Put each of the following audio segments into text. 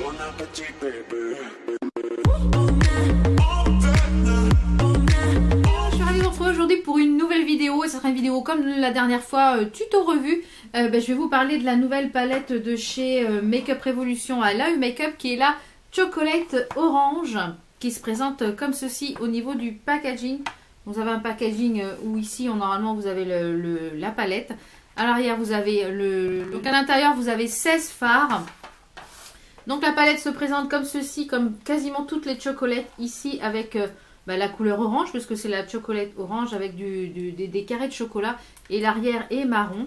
Je suis ravie de vous retrouver aujourd'hui pour une nouvelle vidéo et ce sera une vidéo comme la dernière fois, tuto revue. Je vais vous parler de la nouvelle palette de chez Makeup Revolution à l'AU Makeup qui est la Chocolate Orange qui se présente comme ceci au niveau du packaging. Vous avez un packaging où ici normalement vous avez la palette. À l'arrière vous avez donc à l'intérieur vous avez 16 fards. Donc la palette se présente comme ceci, comme quasiment toutes les chocolates ici avec la couleur orange, parce que c'est la chocolate orange avec des carrés de chocolat et l'arrière est marron.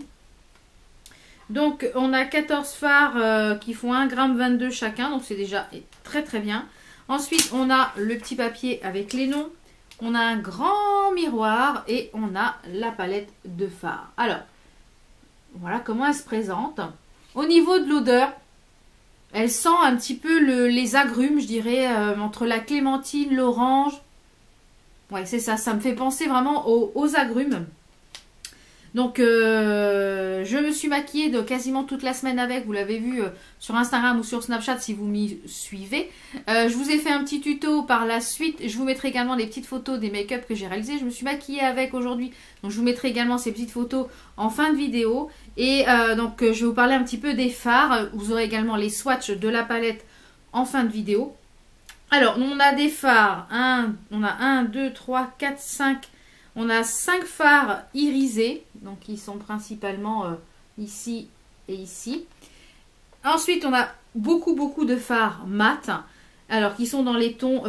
Donc on a 14 fards qui font 1,22 g chacun, donc c'est déjà très très bien. Ensuite on a le petit papier avec les noms, on a un grand miroir et on a la palette de fards. Alors voilà comment elle se présente. Au niveau de l'odeur, elle sent un petit peu les agrumes, je dirais, entre la clémentine, l'orange. Ouais, c'est ça, ça me fait penser vraiment aux agrumes. Donc, je me suis maquillée quasiment toute la semaine avec. Vous l'avez vu sur Instagram ou sur Snapchat si vous m'y suivez. Je vous ai fait un petit tuto par la suite. Je vous mettrai également des petites photos des make-up que j'ai réalisées. Je me suis maquillée avec aujourd'hui. Donc, je vous mettrai également ces petites photos en fin de vidéo. Et donc, je vais vous parler un petit peu des fards. Vous aurez également les swatchs de la palette en fin de vidéo. Alors, on a des fards. On a 1, 2, 3, 4, 5. On a 5 fards irisés, donc ils sont principalement ici et ici. Ensuite, on a beaucoup de fards mat, alors qui sont dans les tons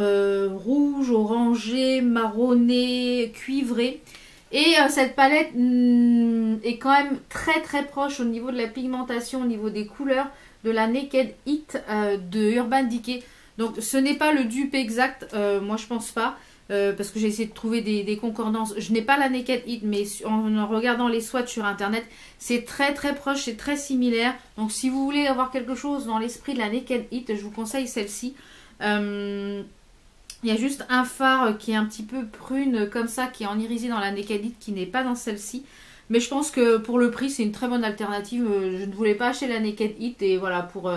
rouge, orangé, marronné, cuivré. Et cette palette est quand même très proche au niveau de la pigmentation, au niveau des couleurs de la Naked Heat de Urban Decay. Donc ce n'est pas le dupe exact, moi je pense pas. Parce que j'ai essayé de trouver des concordances. Je n'ai pas la Naked Heat, mais en regardant les swatchs sur internet, c'est très proche, c'est très similaire. Donc si vous voulez avoir quelque chose dans l'esprit de la Naked Heat, je vous conseille celle-ci. Il y a juste un fard qui est un petit peu prune comme ça, qui est en irisé dans la Naked Heat, qui n'est pas dans celle-ci. Mais je pense que pour le prix, c'est une très bonne alternative. Je ne voulais pas acheter la Naked Heat et voilà, pour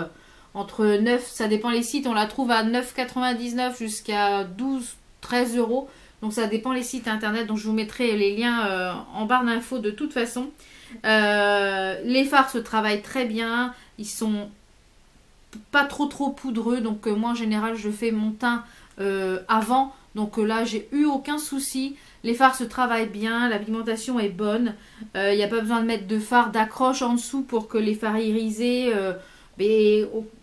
entre 9, ça dépend les sites, on la trouve à 9,99 jusqu'à 13 €, donc ça dépend les sites internet, donc je vous mettrai les liens en barre d'infos de toute façon. Les fards se travaillent très bien, ils sont pas trop poudreux, donc moi en général je fais mon teint avant, donc là j'ai eu aucun souci. Les fards se travaillent bien, la pigmentation est bonne, il n'y a pas besoin de mettre de fard d'accroche en dessous pour que les fards irisés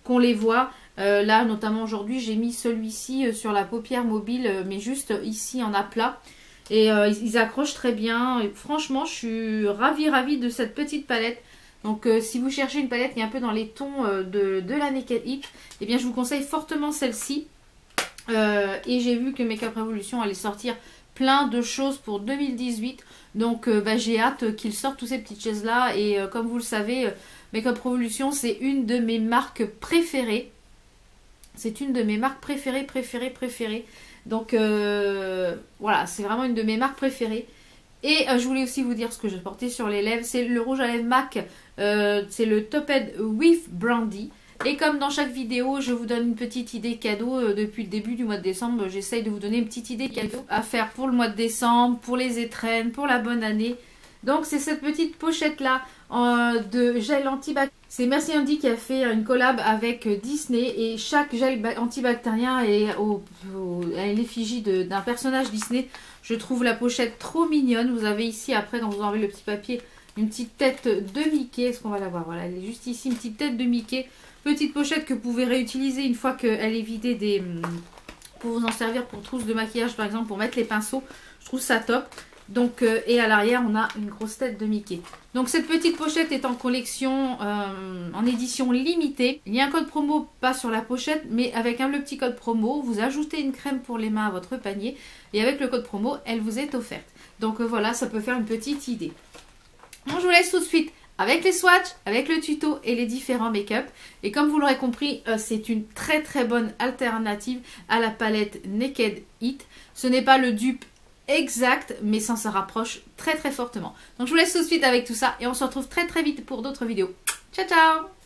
qu'on les voit. Là notamment aujourd'hui j'ai mis celui-ci sur la paupière mobile, mais juste ici en aplat, et ils accrochent très bien. Et franchement je suis ravie de cette petite palette. Donc si vous cherchez une palette qui est un peu dans les tons de la Naked Heat, eh bien je vous conseille fortement celle-ci. Et j'ai vu que Makeup Revolution allait sortir plein de choses pour 2018, donc j'ai hâte qu'ils sortent toutes ces petites choses là. Et comme vous le savez, Makeup Revolution c'est une de mes marques préférées. C'est une de mes marques préférées. Donc voilà, c'est vraiment une de mes marques préférées. Et je voulais aussi vous dire ce que j'ai porté sur les lèvres. C'est le rouge à lèvres MAC. C'est le Toped with Brandy. Et comme dans chaque vidéo, je vous donne une petite idée cadeau depuis le début du mois de décembre. J'essaye de vous donner une petite idée cadeau à faire pour le mois de décembre, pour les étrennes, pour la bonne année. Donc c'est cette petite pochette là de gel antibactérien. C'est Merci Andy qui a fait une collab avec Disney, et chaque gel antibactérien est à l'effigie d'un personnage Disney. Je trouve la pochette trop mignonne. Vous avez ici après, quand vous enlevez le petit papier, une petite tête de Mickey. Est-ce qu'on va la voir? Voilà, elle est juste ici, une petite tête de Mickey. Petite pochette que vous pouvez réutiliser une fois qu'elle est vidée pour vous en servir pour trousse de maquillage par exemple, pour mettre les pinceaux. Je trouve ça top. Donc, et à l'arrière, on a une grosse tête de Mickey. Donc, cette petite pochette est en collection, en édition limitée. Il y a un code promo, pas sur la pochette, mais avec le petit code promo, vous ajoutez une crème pour les mains à votre panier. Et avec le code promo, elle vous est offerte. Donc, voilà, ça peut faire une petite idée. Bon, je vous laisse tout de suite avec les swatchs, avec le tuto et les différents make-up. Et comme vous l'aurez compris, c'est une très bonne alternative à la palette Naked Heat. Ce n'est pas le dupe exact, mais ça se rapproche très fortement. Donc je vous laisse tout de suite avec tout ça et on se retrouve très vite pour d'autres vidéos. Ciao ciao!